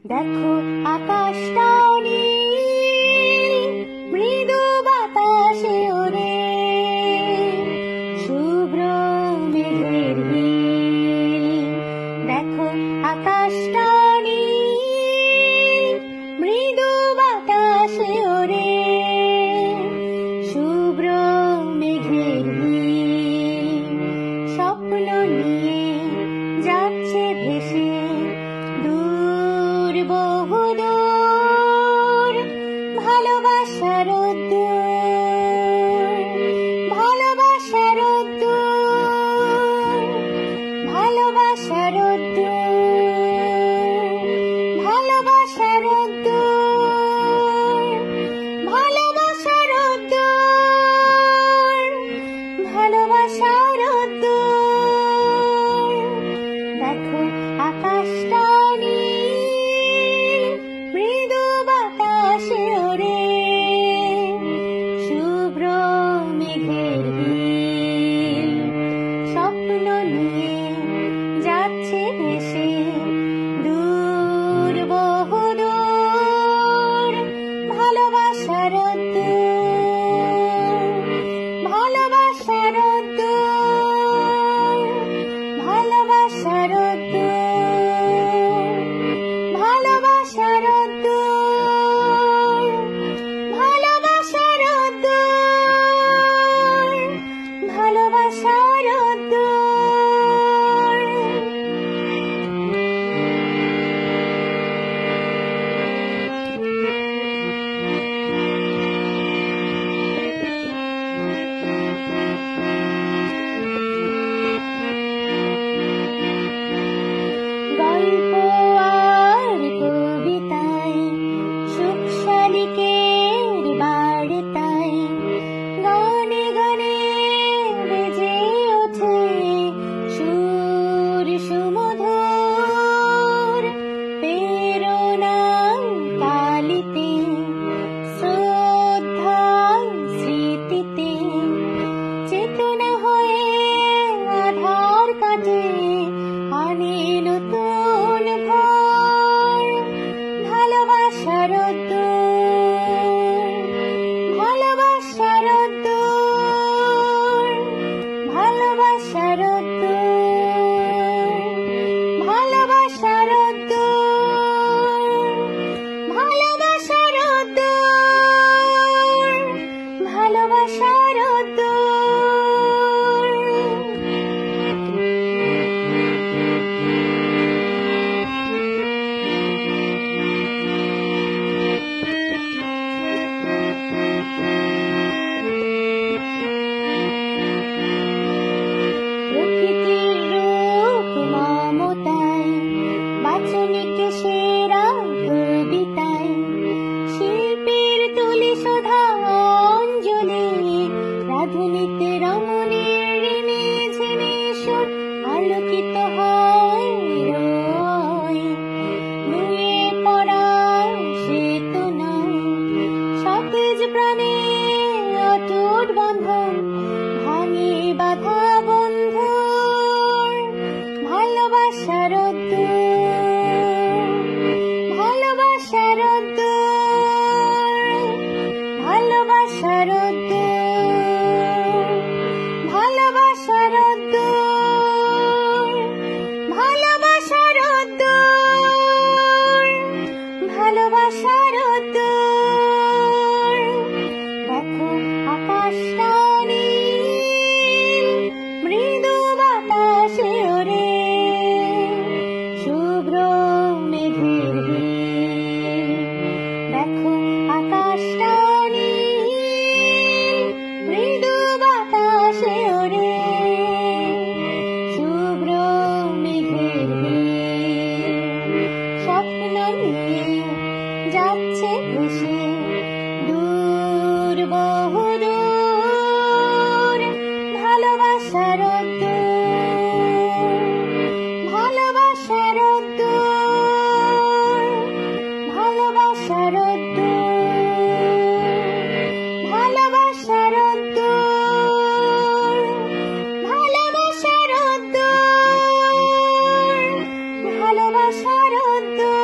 দেখো আকাশটা নীল, মৃদু বাতাসে ওরে শুভ্র মেঘের হিল। দেখো আকাশটা নীল, মৃদু বাতাসে ওরে শুভ্র মেঘের হিল। স্বপ্ন নিয়ে যাচ্ছে ভেসে দূর বহুদূর, ভালোবাসার উদ্দূর, ভালোবাসার উদ্দূর, ভালোবাসার উদ্দূর, ভালোবাসার উদ্দূর, ভালোবাসার উদ্দূর, ভালোবাসার উদ্দূর। দেখো আকাশটা নীল, মৃদু বাতাসে ওরে শুভ্র মেঘের হিল। স্বপ্ন নিয়ে যাচ্ছে ভেসে দূর বহুদূর, ভালোবাসার উদ্দূর, ভালোবাসার উদ্দূর, ভালোবাসার উদ্দূর, ভালোবাসার উদ্দূর, ভালোবাসার উদ্দূর, ভালোবাসার উদ্দূর। গল্প আর কবিতায়, সুখ শালিকের বার্তায়, গানে গানে বেজে ওঠে সুর সুমধুর। প্রেরণার কালিতে, শ্রদ্ধার স্মৃতিতে, চেতনা হয়ে আধার কাটে আনে নতুন ভোর। ভালোবাসার উদ্দূর, ভালোবাসার উদ্দূর, ভালোবাসার উদ্দূর, ভালোবাসার উদ্দূর, ভালোবাসার উদ্দূর, ভালোবাসার উদ্দূর। প্রকৃতির রূপ মমতায়, বাচনিক সেরা কবিতায়, শিল্পীর তুলি শোধা অঞ্জলি, রাধুনীতে রমণীর নিঝিনি সুর আলোকিত হয় রয়। নুয়ে পড়া চেতনায়, সতেজ প্রাণে অটুট বন্ধন, ভাঙে বাধা বন্ধুর। ভালোবাসার উদ্দূর, ভালোবাসার উদ্দূর, ভালোবাসার উদ্দূর, ভালোবাসার উদ্দূর, ভালোবাসার উদ্দূর, ভালোবাসার উদ্দূর। দেখো আকাশটা নীল, মৃদু বাতাসে ওরে শুভ্র মেঘের হিল। দেখো আকাশটা নীল, মৃদু বাতাসে ওরে শুভ্র মেঘের হিল। স্বপ্ন নিয়ে যাচ্ছে ভেসে দূর বহুদূর, ভালোবাসার উদ্দূর, ভালোবাসার উদ্দূর, ভালোবাসার উদ্দূর, ভালোবাসার উদ্দূর, ভালোবাসার উদ্দূর, ভালোবাসার উদ্দূর।